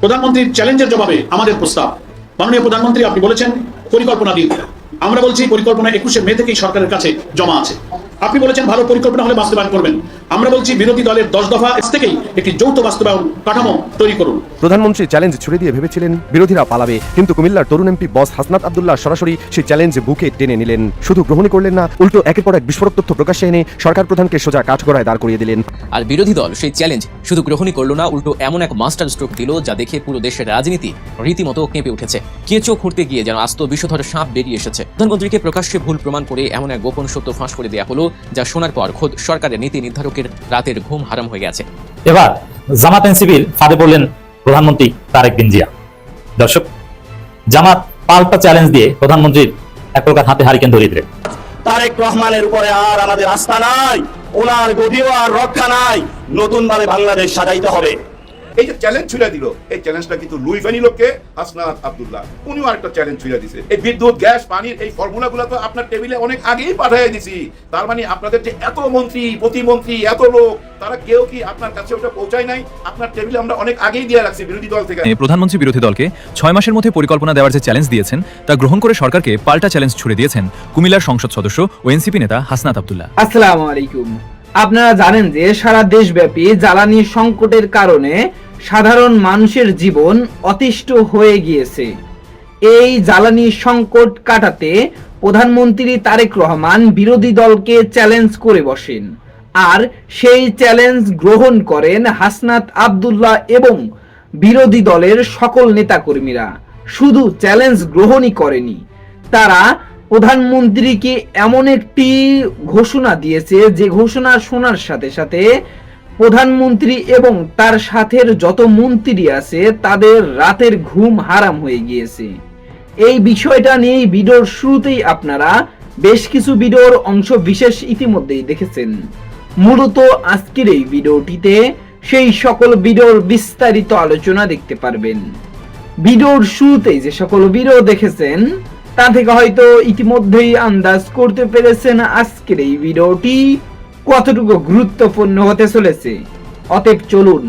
প্রধানমন্ত্রীর চ্যালেঞ্জের জবাবে আমাদের প্রস্তাব। মাননীয় প্রধানমন্ত্রী, আপনি বলেছেন পরিকল্পনা দিন। আমরা বলছি পরিকল্পনা 21শে মে থেকেই সরকারের কাছে জমা আছে। আপনি বলেছেন ভালো পরিকল্পনা হলে বাস্তবায়ন করবেন। আমরা বলছি বিরোধী দলের 10 দফা থেকেই একটি যৌথ বাস্তবায়ন কাঠামো তৈরি করুন। প্রধানমন্ত্রী চ্যালেঞ্জ ছুড়ে দিয়ে ভেবেছিলেন বিরোধীরা পালাবে, কিন্তু কুমিল্লার তরুণ এমপি বস হাসনাত আব্দুল্লাহ সরাসরি সেই চ্যালেঞ্জ বুকে টেনে নিলেন। শুধু গ্রহণই করলেন না, উল্টো একের পর এক বিস্ফোরক তথ্য প্রকাশ্যে এনে সরকার প্রধানকে সোজা কাঠগড়ায় দাঁড় করিয়ে দিলেন। আর বিরোধী দল সেই চ্যালেঞ্জ শুধু গ্রহণই করল না, উল্টো এমন এক মাস্টার স্ট্রোক দিল যা দেখে পুরো দেশের রাজনীতি রীতিমতো কেঁপে উঠেছে। কেঁচো খুঁড়তে গিয়ে যেন আস্ত বিষধর সাপ বেরিয়ে এসেছে। প্রধানমন্ত্রীকে প্রকাশ্যে ভুল প্রমাণ করে এমন এক গোপন সত্য ফাঁস করে দেওয়া হলো, যা শোনার পর খোদ সরকারের নীতি নির্ধারকের রাতের ঘুম হারাম হয়ে গেছে। এবার জামাত এনসিপির ফাঁদে পড়লেন প্রধানমন্ত্রী তারেক বিন জিয়া। দর্শক, জামাত পাল্টা চ্যালেঞ্জ দিয়ে প্রধানমন্ত্রীর এক প্রকার হাতে হারিকেন ধরিয়ে দিলেন। তারেক রহমানের উপরে আর আমাদের আস্থা নাই, ওনার গদিও আর রক্ষা নাই, নতুন ভাবে বাংলাদেশ সাজাইতে হবে। এই যে চ্যালেঞ্জ ছুড়ে দিল, এই চ্যালেঞ্জটা কিন্তু লুই ভ্যানিলোকে হাসনাত আব্দুল্লাহ উনিও আরেকটা চ্যালেঞ্জ ছুড়ে দিছে। এই বিদ্যুৎ, গ্যাস, পানির এই ফর্মুলাগুলো তো আপনার টেবিলে অনেক আগেই পাঠিয়ে দিছি। তার মানে আপনাদের যে এত মন্ত্রী, প্রতিমন্ত্রী, এত লোক, তারা কেউ কি আপনার কাছে ওটা পৌঁছায় নাই? আপনার টেবিলে আমরা অনেক আগেই দিয়ে রাখছি বিরোধী দল থেকে। প্রধানমন্ত্রী বিরোধী দলকে 6 মাসের মধ্যে পরিকল্পনা দেওয়ার যে চ্যালেঞ্জ দিয়েছেন, তা গ্রহণ করে সরকারকে পাল্টা চ্যালেঞ্জ ছুড়ে দিয়েছেন কুমিল্লার সংসদ সদস্য ও এনসিপি নেতা হাসনাত আব্দুল্লাহ। আসসালামু আলাইকুম। আপনারা জানেন যে সারা দেশব্যাপী জ্বালানি সংকটের কারণে সাধারণ মানুষের জীবন অতিষ্ঠ হয়ে গিয়েছে। এই জ্বালানি সংকট কাটাতে প্রধানমন্ত্রী তারেক রহমান বিরোধী দলকে চ্যালেঞ্জ করে বসেন, আর সেই চ্যালেঞ্জ গ্রহণ করেন হাসনাত আব্দুল্লাহ এবং বিরোধী দলের সকল নেতাকর্মীরা। শুধু চ্যালেঞ্জ গ্রহণই করেনি, তারা প্রধানমন্ত্রীকে এমন একটি ঘোষণা দিয়েছে যে ঘোষণা শোনার সাথে সাথে প্রধানমন্ত্রী এবং তার সাথের যত মন্ত্রী আছে তাদের রাতের ঘুম হারাম হয়ে গিয়েছে। এই বিষয়টা নিয়ে ভিডিওর শুরুতেই আপনারা বেশ কিছু ভিডিওর অংশ বিশেষ ইতিমধ্যেই দেখেছেন। মূলত আজকের এই ভিডিওটিতে সেই সকল ভিডিওর বিস্তারিত আলোচনা দেখতে পারবেন। ভিডিওর শুরুতেই যে সকল ভিডিও দেখেছেন তা থেকে হয়তো ইতিমধ্যেই আন্দাজ করতে পেরেছেন আজকের এই ভিডিওটি কতটুকু গুরুত্বপূর্ণ হতে চলেছে। অতএব চলুন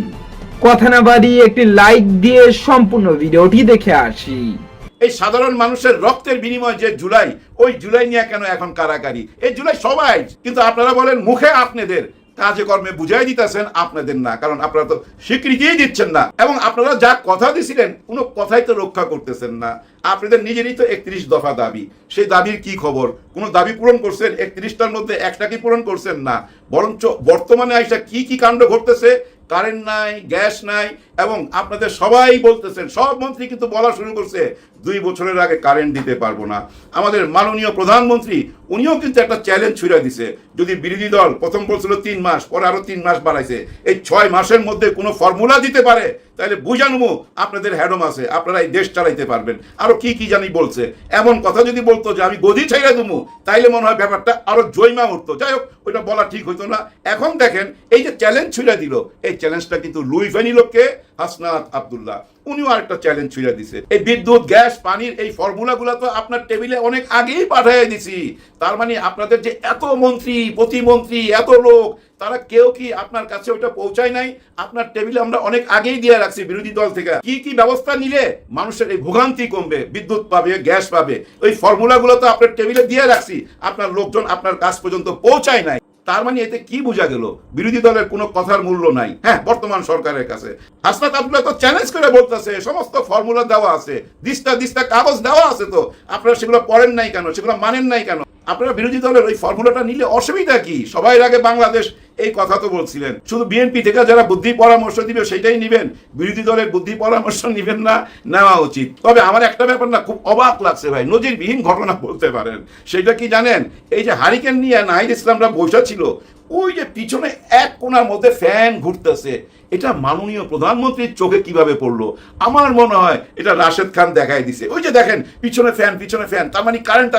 কথা না বাড়িয়ে একটি লাইক দিয়ে সম্পূর্ণ ভিডিওটি দেখে আসি। এই সাধারণ মানুষের রক্তের বিনিময় যে জুলাই, ওই জুলাই নিয়ে কেন এখন কারাকারি? এই জুলাই সবাই, কিন্তু আপনারা বলেন মুখে আপনাদের, কাজে কর্মে বুঝাই দিতেছেন আপনাদের না, কারণ আপনারা তো স্বীকৃতিই দিচ্ছেন না, এবং আপনারা যা কথা দিছিলেন কোনো কথাই তো রক্ষা করতেছেন না। আপনাদের নিজেরই তো 31 দফা দাবি, সেই দাবির কি খবর? কোনো দাবি পূরণ করছেন? 31টার মধ্যে একটা কি পূরণ করছেন না? বরঞ্চ বর্তমানে আইসা কি কি কাণ্ড ঘটতেছে, কারেন্ট নাই, গ্যাস নাই, এবং আপনাদের সবাই বলতেছেন, সব মন্ত্রী কিন্তু বলা শুরু করছে 2 বছরের আগে কারেন্ট দিতে পারবো না। আমাদের মাননীয় প্রধানমন্ত্রী উনিও কিন্তু একটা চ্যালেঞ্জ ছুড়ে দিছে, যদি বিরোধী দল প্রথম বলছিল 3 মাস, পরে আরো 3 মাস বাড়াইছে, এই 6 মাসের মধ্যে কোনো ফর্মুলা দিতে পারে তাহলে বুঝানো আপনাদের হ্যাডম আছে, আপনারা এই দেশ চালাইতে পারবেন। আরো কি কি জানি বলছে, এমন কথা যদি বলতো যে আমি গদি ছেড়ে দেবো, তাইলে মনে হয় ব্যাপারটা আরো জয়মা উঠতো। যাই হোক, ওইটা বলা ঠিক হইতো না। এখন দেখেন এই যে চ্যালেঞ্জ ছুড়ে দিল, এই চ্যালেঞ্জটা কিন্তু লুই ভ্যানিলোকে হাসনাত আব্দুল্লাহ উনিও আরেকটা চ্যালেঞ্জ ছুড়ে দিছে। এই বিদ্যুৎ, গ্যাস, পানির এই ফর্মুলাগুলো তো আপনার টেবিলে অনেক আগেই পাঠিয়ে দিছি। তার মানে আপনাদের যে এত মন্ত্রী, প্রতিমন্ত্রী, এত লোক, তারা কেউ কি আপনার কাছে ওটা পৌঁছায় নাই? আপনার টেবিলে আমরা অনেক আগেই দিয়ে রাখছি বিরোধী দল থেকে। কি কি ব্যবস্থা নিলে মানুষের এই ভোগান্তি কমবে, বিদ্যুৎ পাবে, গ্যাস পাবে, ওই ফর্মুলাগুলো তো আপনার টেবিলে দিয়ে রাখছি, আপনার লোকজন আপনার কাছ পর্যন্ত পৌঁছায় নাই। তার মানে এতে কি বোঝা গেল? বিরোধী দলের কোনো কথার মূল্য নাই, হ্যাঁ, বর্তমান সরকারের কাছে। হাসনাত আব্দুল্লাহ তো চ্যালেঞ্জ করে বলতেছে সমস্ত ফর্মুলা দেওয়া আছে, দিস্তা কাগজ দেওয়া আছে, তো আপনারা সেগুলো পড়েন নাই কেন, সেগুলো মানেন নাই কেন? আপনারা বিরোধী দলের ওই ফর্মুলাটা নিলে অসুবিধা কি? সবাই আগে বাংলাদেশ এই কথা তো বলছিলেন, শুধু বিএনপি থেকে যারা বুদ্ধি পরামর্শ দিবে সেটাই নিবেন, বিরোধী দলের বুদ্ধি পরামর্শ নিবেন না, নেওয়া উচিত। তবে আমার একটা ব্যাপার না খুব অবাক লাগছে ভাই, নজিরবিহীন ঘটনা বলতে পারেন, সেটা কি জানেন? এই যে হারিকেন নিয়ে নাহিদ ইসলামরা বসে ছিল, ওই যে পিছনে এক কোণার মধ্যে ফ্যান ঘুরতেছে, এটা মাননীয় প্রধানমন্ত্রীর চোখে কিভাবে পড়লো? আমার মনে হয় এটা রাশেদ খান দেখাই দিছে। ওই যে দেখেন পিছনে ফ্যান, তার মানে কারেন্ট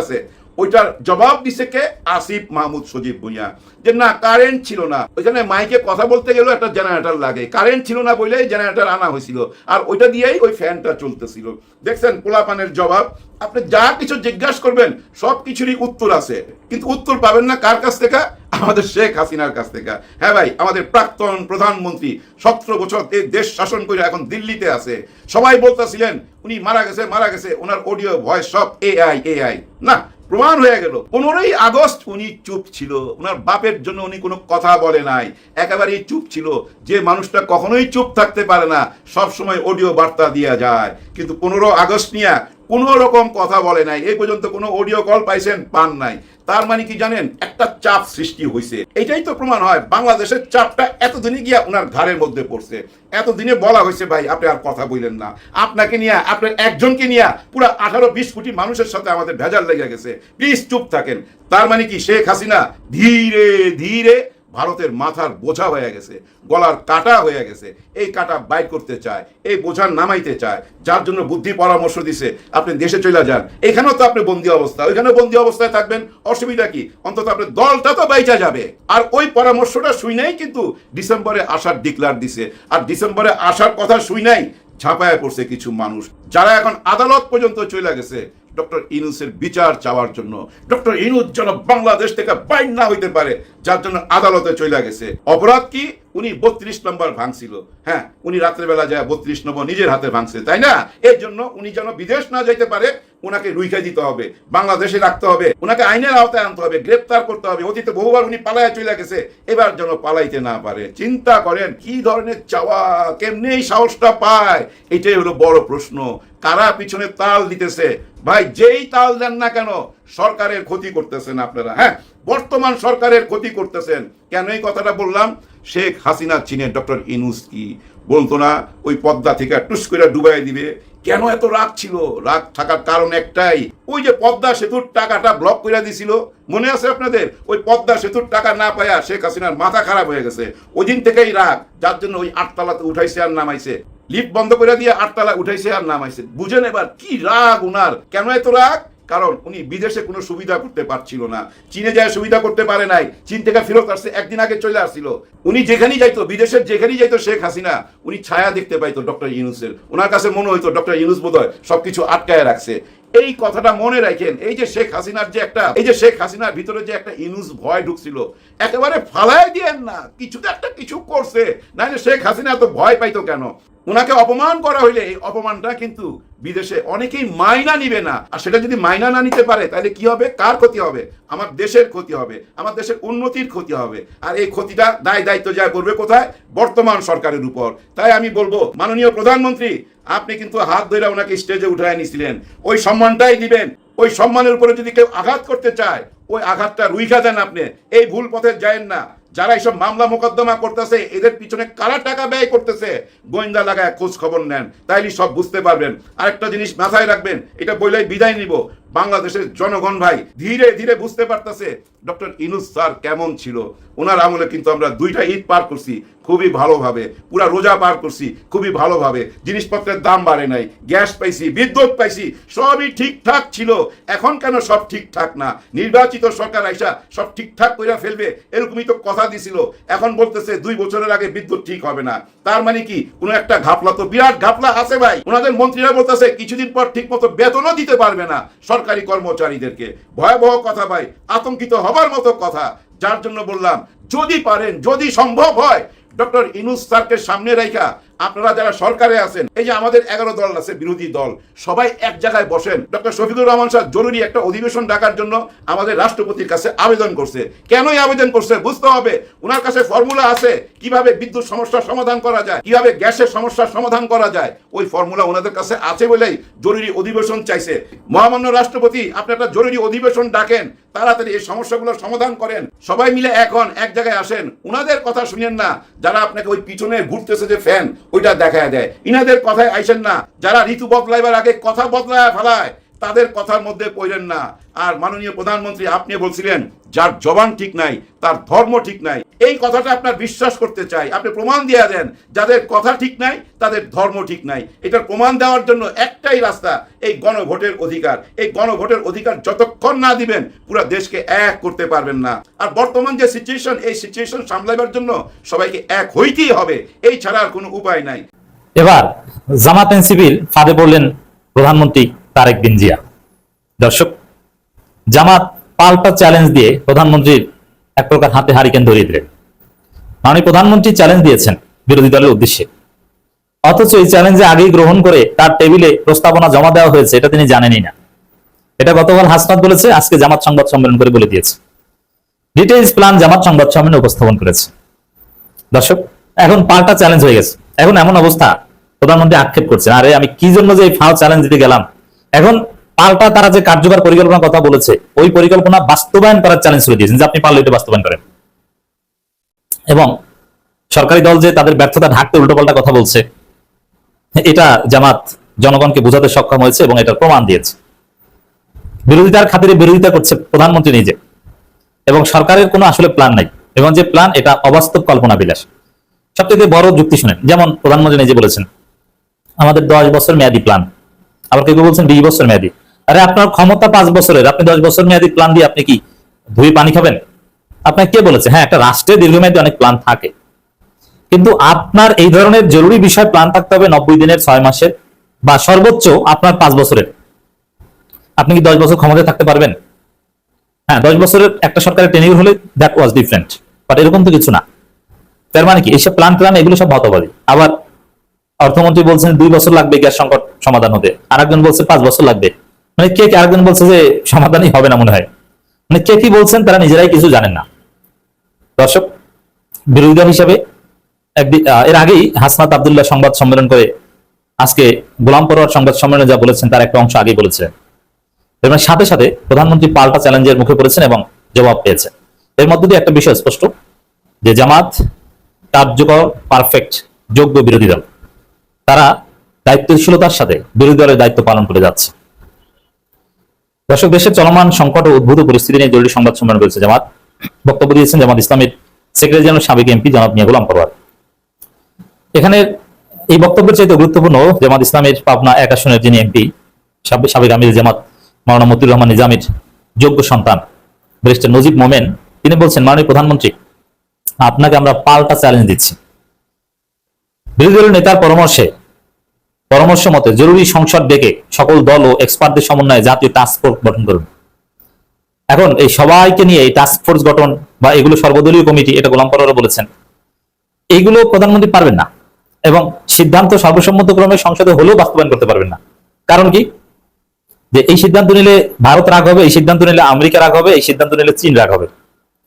আছে। ওইটার জবাব দিছে কে? আসিফ মাহমুদ সজীব ভুঁইয়া, যে না কারেন্ট ছিল না, ওইখানে মাইকে কথা বলতে গেলেও একটা জেনারেটর লাগে, কারেন্ট ছিল না বলেই জেনারেটর আনা হয়েছিল, আর ওইটা দিয়েই ওই ফ্যানটা চলতেছিল। দেখছেন পোলাপানের জবাব। আপনি যা কিছু জিজ্ঞাসা করবেন সব কিছুরই উত্তর আছে, কিন্তু উত্তর পাবেন না কার কাছ থেকে? আমাদের শেখ হাসিনার কাছ থেকে। হ্যাঁ ভাই, আমাদের প্রাক্তন প্রধানমন্ত্রী 17 বছর এই দেশ শাসন করে এখন দিল্লিতে আছে। সবাই বলতেছিলেন উনি মারা গেছে, ওনার অডিও ভয়েস সব এআই। না, প্রমাণ হয়ে গেল 15ই আগস্ট উনি চুপ ছিল, ওনার বাপের জন্য উনি কোনো কথা বলে নাই, একেবারেই চুপ ছিল। যে মানুষটা কখনোই চুপ থাকতে পারে না, সব সময় অডিও বার্তা দেওয়া যায়, কিন্তু 15 আগস্ট নিয়ে কোনো রকম কথা বলে নাই। এই পর্যন্ত কোনো অডিও কল পাইছেন? পান নাই। তার মানে কি জানেন? একটা চাপ সৃষ্টি হয়েছে। এটাই তো প্রমাণ হয় বাংলাদেশের চাপটা এতদিনে গিয়া ওনার ঘাড়ের মধ্যে পড়ছে। এতদিনে বলা হয়েছে ভাই আপনি আর কথা বললেন না, আপনাকে নিয়ে, আপনার একজনকে নিয়ে পুরো 18-20 কোটি মানুষের সাথে আমাদের ভেজাল লেগে গেছে, প্লিজ চুপ থাকেন। তার মানে কি শেখ হাসিনা ধীরে ধীরে ভারতের মাথার বোঝা হয়ে গেছে, গলার কাটা হয়ে গেছে। এই কাটা বাইর করতে চায়, এই বোঝা নামাইতে চায়, যার জন্য বুদ্ধি পরামর্শ দিছে আপনি দেশে চলে যান। এখানেও তো আপনি বন্দি অবস্থা, ওইখানেও বন্দি অবস্থায় থাকবেন, অসুবিধা কি? অন্তত আপনার দলটা তো বাইচা যাবে। আর ওই পরামর্শটা শুই নাই কিন্তু ডিসেম্বরে আসার ডিক্লার দিছে, আর ডিসেম্বরে আসার কথা শুই নাই ঝাঁপায় পড়ছে কিছু মানুষ, যারা এখন আদালত পর্যন্ত চলে গেছে ডক্টর ইউনূসের বিচার চাওয়ার জন্য। ডক্টর ইউনূস যেন বাংলাদেশ থেকে বাইর না হইতে পারে, যার জন্য আদালতে চলে গেছে। অপরাধ কি? উনি 32 নম্বর ভাঙছিল। হ্যাঁ, উনি রাত্রেবেলা যায় 32 নম্বর নিজের হাতে ভাঙছে, তাই না? এর জন্য উনি যেন বিদেশ না যাইতে পারে, ওনাকে রুইখা দিতে হবে, বাংলাদেশে রাখতে হবে, ওনাকে আইনের আওতায় আনতে হবে, গ্রেপ্তার করতে হবে। অতীতে বহুবার উনি পালায় চলে গেছে, এবার যেন পালাইতে না পারে। চিন্তা করেন কি ধরনের চাওয়া, কেমনে এই সাহসটা পায়? এটাই হলো বড় প্রশ্ন। কারা পিছনে তাল দিতেছে? ভাই যেই তাল দেন না কেন সরকারের ক্ষতি করতেছেন আপনারা। হ্যাঁ, বর্তমান সরকারের ক্ষতি করতেছেন। কেন এই কথাটা বললাম? শেখ হাসিনা চিনে ডক্টর ইউনূস কি বলতো না, ওই পদ্মা থেকে টুস করে ডুবাই দিবে। কেন এত রাগ ছিল? রাগ থাকার কারণ একটাই, ওই যে পদ্মা সেতুর টাকাটা ব্লক করে দিছিল, মনে আছে আপনাদের? ওই পদ্মা সেতুর টাকা না পায়া শেখ হাসিনার মাথা খারাপ হয়ে গেছে। ওই দিন থেকেই রাগ, যার জন্য ওই 8 তলাতে উঠাইছে আর নামাইছে, লিফট বন্ধ করে দিয়ে 8 তলা উঠাইছে আর নামাইছে। বুঝেন এবার কি রাগ উনার? কেন এত রাগ? কারণ উনি বিদেশে কোনো সুবিধা করতে পারছিল না, চীনে যায় সুবিধা করতে পারে নাই, চীন থেকে ফেরত আসছে, একদিন আগে চলে আসছিল। উনি যেখানেই যাইতো, বিদেশের যেখানেই যাইতো শেখ হাসিনা, উনি ছায়া দেখতে পাইতো ডক্টর ইউনূসের। ওনার কাছে মনে হইতো ডক্টর ইউনূস বোধহয় সবকিছু আটকায় রাখছে। এই কথাটা মনে রাখেন। এই যে শেখ হাসিনার যে একটা, এই যে শেখ হাসিনার ভিতরে যে একটা ইউনূস ভয় ঢুকছিল, একেবারে ফালাই দিয়েন না। কিছু তো একটা কিছু করছে, নাহলে শেখ হাসিনা তো ভয় পাইতো কেন? ওনাকে অপমান করা হইলে এই অপমানটা কিন্তু বিদেশে অনেকেই মাইনা নিবে না। আর সেটা যদি মাইনা না নিতে পারে তাহলে কি হবে? কার ক্ষতি হবে? আমার দেশের ক্ষতি হবে, আমার দেশের উন্নতির ক্ষতি হবে। আর এই ক্ষতিটা দায়িত্ব যায় পড়বে কোথায়? বর্তমান সরকারের উপর। তাই আমি বলবো মাননীয় প্রধানমন্ত্রী, আপনি কিন্তু হাত ধরে ওনাকে স্টেজে উঠায় নিয়েছিলেন, ওই সম্মানটাই দিবেন। ওই সম্মানের উপরে যদি কেউ আঘাত করতে চায়, ওই আঘাতটা রুইখা দেন আপনি। এই ভুল পথে যায়েন না। যারা এইসব মামলা মোকদ্দমা করতেছে, এদের পিছনে কারা টাকা ব্যয় করতেছে, গোয়েন্দা লাগায় খোঁজ খবর নেন, তাইলে সব বুঝতে পারবেন। আরেকটা জিনিস মাথায় রাখবেন, এটা বলেই বিদায় নিব। বাংলাদেশের জনগণ ভাই ধীরে ধীরে বুঝতে পারতেছে ডক্টর ইউনূস স্যার কেমন ছিল। ওনার আমলে কিন্তু আমরা 2টা ঈদ পার করছি খুবই ভালোভাবে, পুরা রোজা পার করছি খুবই ভালোভাবে, জিনিসপত্রের দাম বাড়ে নাই, গ্যাস পাইছি, বিদ্যুৎ পাইছি, সবই ঠিকঠাক ছিল। এখন কেন সব ঠিকঠাক না? নির্বাচিত সরকার আইসা সব ঠিকঠাক করে ফেলবে এরকমই তো কথা দিছিল। এখন বলতেছে 2 বছরের আগে বিদ্যুৎ ঠিক হবে না। তার মানে কি কোনো একটা ঘাপলা তো বিরাট ঘাপলা আছে ভাই। ওনাদের মন্ত্রীরা বলতেছে কিছুদিন পর ঠিক মতো বেতনও দিতে পারবে না সরকারি কর্মচারীদেরকে। ভয়াবহ কথা ভাই, আতঙ্কিত হবার মতো কথা। যার জন্য বললাম যদি পারেন, যদি সম্ভব হয়, ডক্টর ইউনূস স্যারকে সামনে রাখা আপনারা যারা সরকারে আছেন, এই যে আমাদের 11 দল আছে বিরোধী দল, সবাই এক জায়গায় বসেন। ডক্টর শফিকুর রহমান স্যার জরুরি একটা অধিবেশন ডাকার জন্য আমাদের রাষ্ট্রপতির কাছে আবেদন করছে। কেনই আবেদন করছে বুঝতে হবে। ওনার কাছে ফর্মুলা আছে কিভাবে বিদ্যুৎ সমস্যার সমাধান করা যায়, কিভাবে গ্যাসের সমস্যার সমাধান করা যায়। ওই ফর্মুলা ওনাদের কাছে আছে বলেই জরুরি অধিবেশন চাইছে। মহামান্য রাষ্ট্রপতি, আপনি একটা জরুরি অধিবেশন ডাকেন, তাড়াতাড়ি এই সমস্যাগুলো সমাধান করেন। সবাই মিলে এখন এক জায়গায় আসেন, ওনাদের কথা শুনেন না যারা আপনাকে ওই পিছনে ঘুরতেছে যে ফ্যান, ওইটা দেখায় দেয়। ইনাদের কথায় আইসেন না যারা ঋতু বদলাইবার আগে কথা বদলায় ফেলায়। তাদের কথার মধ্যে পড়েন না। আর মাননীয় প্রধানমন্ত্রী আপনি বলছিলেন যার জবান ঠিক নাই তার ধর্ম ঠিক নাই, এই কথাটা আপনার বিশ্বাস করতে চাই। আপনি প্রমাণ দিয়ে দেন যাদের কথা ঠিক নাই তাদের ধর্ম ঠিক নাই। এটার প্রমাণ দেওয়ার জন্য একটাই রাস্তা, এই গণভোটের অধিকার। এই গণভোটের অধিকার যতক্ষণ না দিবেন পুরো দেশকে এক করতে পারবেন না। আর বর্তমান যে সিচুয়েশন, এই সিচুয়েশন সামলাবার জন্য সবাইকে এক হইতেই হবে, এই ছাড়া আর কোনো উপায় নাই। এবার জামাত এনসিপির ফাঁদে পড়লেন প্রধানমন্ত্রী তারেক বিন জিয়া। দর্শক, জামাত পাল্টা চ্যালেঞ্জ দিয়ে প্রধানমন্ত্রীর এক প্রকার হাতে হারিকেন ধরিয়ে দিলেন। মাননীয় প্রধানমন্ত্রী চ্যালেঞ্জ দিয়েছেন বিরোধী দলের উদ্দেশ্যে, অথচ এই চ্যালেঞ্জে আগেই গ্রহণ করে তার টেবিলে প্রস্তাবনা জমা দেওয়া হয়েছে এটা তিনি জানেনই না। এটা গতকাল হাসনাত বলেছে, আজকে জামাত সংবাদ সম্মেলন করে বলে দিয়েছে। ডিটেইলস প্ল্যান জামাত সংবাদ সম্মেলনে উপস্থাপন করেছে। দর্শক, এখন পাল্টা চ্যালেঞ্জ হয়ে গেছে। এখন এমন অবস্থা, প্রধানমন্ত্রী আক্ষেপ করছেন, আরে আমি কি জন্য যে এই ফাও চ্যালেঞ্জ দিতে গেলাম। এখন পাল্টা তারা যে কার্যকর পরিকল্পনার কথা বলেছে, ওই পরিকল্পনা বাস্তবায়ন করার চ্যালেঞ্জ করে দিয়েছেন যে আপনি পারলে এটা বাস্তবায়ন করেন। এবং সরকারি দল যে তাদের ব্যর্থতা ঢাকতে উল্টোপাল্টা কথা বলছে, এটা জামাত জনগণকে বোঝাতে সক্ষম হয়েছে এবং এটার প্রমাণ দিয়েছে। বিরোধিতার খাতিরে বিরোধিতা করছে প্রধানমন্ত্রী নিজে, এবং সরকারের কোনো আসলে প্ল্যান নাই, এবং যে প্ল্যান এটা অবাস্তব কল্পনা বিলাস। সবথেকে বড় যুক্তি শুনেন, যেমন প্রধানমন্ত্রী নিজে বলেছেন আমাদের 10 বছর মেয়াদী প্ল্যান, আবার কেউ বলছেন 20 বছর মেয়াদী। আরে আপনার ক্ষমতা 5 বছরের, আপনি 10 বছর মেয়াদী প্ল্যান দিয়ে আপনি কি ধুয়ে পানি খাবেন? আপনাকে কে বলেছে? হ্যাঁ, একটা রাষ্ট্রের দীর্ঘমেয়াদী অনেক প্ল্যান থাকে, কিন্তু আপনার এই ধরনের জরুরি বিষয় প্ল্যান থাকতে হবে 90 দিনের, 6 মাসের, বা সর্বোচ্চ আপনার 5 বছরের। আপনি কি 10 বছর ক্ষমতায় থাকতে পারবেন? হ্যাঁ, 10 বছরের একটা সরকারের টেনিউর হলে দ্যাট ওয়াজ ডিফারেন্ট, বাট এরকম তো কিছু না। তার মানে কি এইসব প্ল্যান এগুলো সব হতবাদী। আবার অর্থমন্ত্রী বলছেন 2 বছর লাগবে গ্যাস সংকট সমাধান হতে, আরেকজন বলছে 5 বছর লাগবে। মানে কে আরেকজন বলছে যে সমাধানই হবে না মনে হয়। মানে কে কি বলছেন তারা নিজেরাই কিছু জানেন না। দর্শক, বিরোধী দল হিসেবে এর আগেই হাসনাত আব্দুল্লাহ সংবাদ সম্মেলন করে আজকে গোলাম পরোয়ার সংবাদ সম্মেলনে যা বলেছেন তার একটা অংশ আগেই বলেছেন। এর মানে সাথে সাথে প্রধানমন্ত্রী পাল্টা চ্যালেঞ্জের মুখে পড়েছেন এবং জবাব পেয়েছেন। এর মধ্য দিয়ে একটা বিষয় স্পষ্ট যে জামাত কার্যকর, পারফেক্ট, যোগ্য বিরোধী দল। তারা দায়িত্বশীলতার সাথে বিরোধী দলের দায়িত্ব পালন করে যাচ্ছে। দর্শক, দেশের চলমান সংকট ও উদ্ভূত পরিস্থিতি নিয়ে জরুরি সংবাদ সম্মেলন করেছে জামাত। বক্তব্য দিয়েছেন জামাত ইসলামের সেক্রেটারি জেনারেল সাবেক এমপি জনাব মিয়া গোলাম পরোয়ার। এখানে এই বক্তব্যের চাইতে গুরুত্বপূর্ণ জামাত ইসলামের পাবনা 1 আসনের যিনি এমপি, সাবেক আমির জামাত মাওলানা মতিউর রহমান নিজামীর যোগ্য সন্তান ব্যারিস্টার নজিব মোমেন, তিনি বলছেন মাননীয় প্রধানমন্ত্রী আপনাকে আমরা পাল্টা চ্যালেঞ্জ দিচ্ছি। বিরোধী দলের নেতার পরামর্শ মতে জরুরি সংসদ ডেকে সকল দল ও এক্সপার্টদের সমন্বয়ে জাতীয় টাস্ক ফোর্স গঠন করুন। এখন এই সবাইকে নিয়ে এই টাস্ক ফোর্স গঠন বা এগুলো সর্বদলীয় কমিটি, এটা গোলাম পরোয়ার বলেছেন, এইগুলো প্রধানমন্ত্রী পারবেন না, এবং সিদ্ধান্ত সর্বসম্মতক্রমে সংসদে হলেও বাস্তবায়ন করতে পারবেন না। কারণ কি? যে এই সিদ্ধান্ত নিলে ভারত রাগ হবে, এই সিদ্ধান্ত নিলে আমেরিকা রাগ হবে, এই সিদ্ধান্ত নিলে চীন রাগ হবে।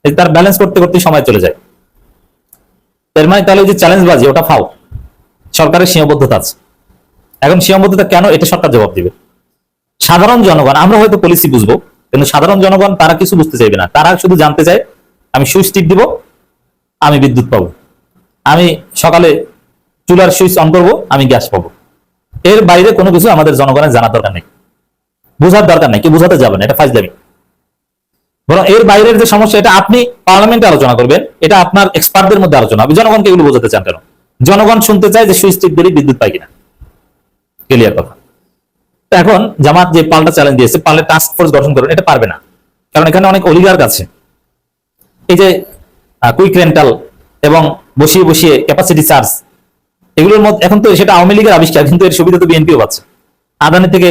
তার ব্যালেন্স করতে করতে সময় চলে যায়। এর মানে তাহলে যে চ্যালেঞ্জ বাজি ওটা ফাও, সরকারের সীমাবদ্ধতা আছে। এখন সীমাবদ্ধতা কেন, এটা সরকার জবাব দিবে। সাধারণ জনগণ, আমরা হয়তো পলিসি বুঝবো, কিন্তু সাধারণ জনগণ তারা কিছু বুঝতে চাইবে না। তারা শুধু জানতে চায় আমি সুইচ টিপ দিব, আমি বিদ্যুৎ পাবো, আমি সকালে চুলার সুইচ অন করবো, আমি গ্যাস পাবো। এর বাইরে কোনো কিছু আমাদের জনগণের জানার দরকার নেই, বোঝার দরকার নেই, কি বোঝাতে যাবেন, এটা ফাজলামি। বরং এর বাইরের যে সমস্যা, এটা আপনি পার্লামেন্টে আলোচনা করবেন, এটা আপনার এক্সপার্টদের মধ্যে আলোচনা হবে। জনগণকে এগুলো বোঝাতে চান কেন? জনগণ শুনতে চায় যে সুইচ টিপ দিলে বিদ্যুৎ পাই কিনা, ক্লিয়ার কথা। এখন জামাত যে পাল্টা চ্যালেঞ্জ দিয়েছে, পারলে টাস্ক ফোর্স গঠন করুন, এটা পারবে না। কারণ এখানে অনেক অলিগার্ক আছে। এই যে কুইক রেন্টাল এবং বসিয়ে বসিয়ে ক্যাপাসিটি চার্জ, এগুলোর মধ্যে এখন তো সেটা আওয়ামী লীগের আবিষ্কার, কিন্তু এর সুবিধা তো বিএনপিও পাচ্ছে। আদানি থেকে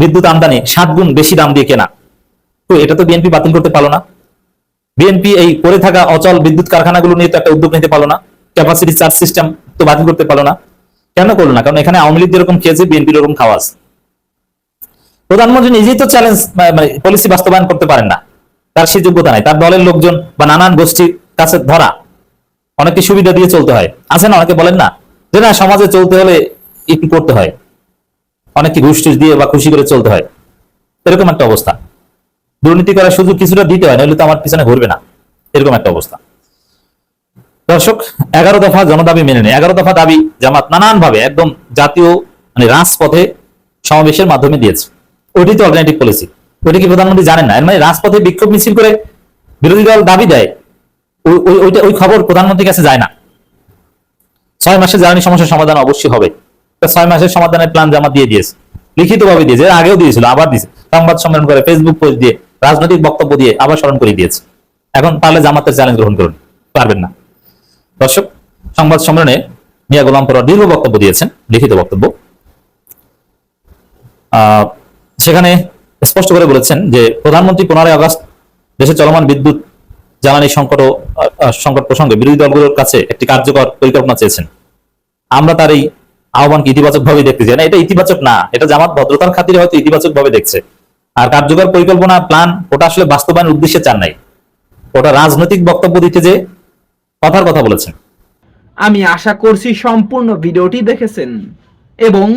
বিদ্যুৎ আমদানি 7 গুণ বেশি দাম দিয়ে কেনা, তো এটা তো বিএনপি বাতিল করতে পারলো না। বিএনপি এই পড়ে থাকা অচল বিদ্যুৎ কারখানাগুলো নিয়ে তো একটা উদ্যোগ নিতে পারলো না। ক্যাপাসিটি চার্জ সিস্টেম তো বাতিল করতে পারলো না। কেন করলো না? কারণ এখানে আওয়ামী লীগ যেরকম খেয়েছে, বিএনপির এরকম খাওয়া আছে। প্রধানমন্ত্রী নিজেই তো চ্যালেঞ্জ পলিসি বাস্তবায়ন করতে পারেন না, তার সেই যোগ্যতা নাই। তার দলের লোকজন বা নানান গোষ্ঠীর কাছে ধরা, অনেকে সুবিধা দিয়ে চলতে হয়। আছে না, অনেকে বলেন না যে না সমাজে চলতে হলে একটু করতে হয়, অনেকে ঘুষ টুস দিয়ে বা খুশি করে চলতে হয়, এরকম একটা অবস্থা। দুর্নীতি করার সুযোগ কিছুটা দিতে হয়, নাহলে তো আমার পিছনে ঘুরবে না, এরকম একটা অবস্থা। দর্শক, 11 দফা জনদাবি মেনে নেয়। 11 দফা দাবি জামাত নানান ভাবে একদম জাতীয় রাজপথে সমাবেশের মাধ্যমে দিয়েছে। ওইটি তো অল্টারনেটিভ পলিসি। ওইটা কি প্রধানমন্ত্রী জানেন না? এর মানে রাজপথে বিক্ষোভ মিছিল করে বিরোধী দল দাবি দেয়, ওই খবর প্রধানমন্ত্রীর কাছে যায় না। 6 মাসে জ্বালানি সমস্যার সমাধান অবশ্যই হবে। 6 মাসের সমাধানের প্ল্যান জামাত দিয়ে দিয়েছে, লিখিতভাবে দিয়েছে, আগেও দিয়েছিল, আবার দিয়েছে, সংবাদ সম্মেলন করে, ফেসবুক পোস্ট দিয়ে, রাজনৈতিক বক্তব্য দিয়ে আবার স্মরণ করে দিয়েছে। এখন পারলে জামাতের চ্যালেঞ্জ গ্রহণ করুন, পারবেন না। দর্শক, সংবাদ সম্মেলনে মিয়া গোলাম পরোয়ার দীর্ঘ বক্তব্য দিয়েছেন, লিখিত বক্তব্য। সেখানে স্পষ্ট করে বলেছেন যে প্রধানমন্ত্রী 15 আগস্ট দেশে চলমান বিদ্যুৎ জ্বালানি সংকট প্রসঙ্গে বিরোধী দলগুলোর কাছে একটি কার্যকর পরিকল্পনা চেয়েছেন। আমরা তার এই আহ্বানকে ইতিবাচক ভাবে দেখতে চাই না। এটা ইতিবাচক না, এটা জামাত ভদ্রতার খাতিরে হয়তো ইতিবাচক ভাবে দেখছে। আর কার্যকর পরিকল্পনা, প্ল্যান, ওটা আসলে বাস্তবায়নের উদ্দেশ্যে চান নাই, ওটা রাজনৈতিক বক্তব্য দিতে যে কথার কথা বলেছেন। আমি আশা করছি সম্পূর্ণ ভিডিওটি দেখেছেন এবং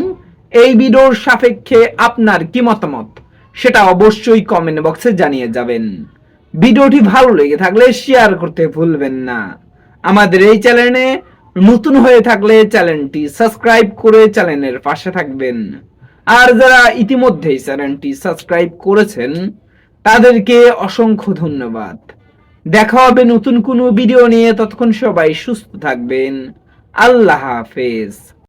এই ভিডিওর সাপেক্ষে আপনার কি মতামত সেটা অবশ্যই কমেন্ট বক্সে জানিয়ে যাবেন। ভিডিওটি ভালো লেগে থাকলে শেয়ার করতে ভুলবেন না। আমাদের এই চ্যানেলে নতুন হয়ে থাকলে চ্যানেলটি সাবস্ক্রাইব করে চ্যানেলের পাশে থাকবেন। আর যারা ইতিমধ্যেই চ্যানেলটি সাবস্ক্রাইব করেছেন তাদেরকে অসংখ্য ধন্যবাদ। দেখা হবে নতুন কোনো ভিডিও নিয়ে, ততক্ষণ সবাই সুস্থ থাকবেন। আল্লাহ হাফেজ।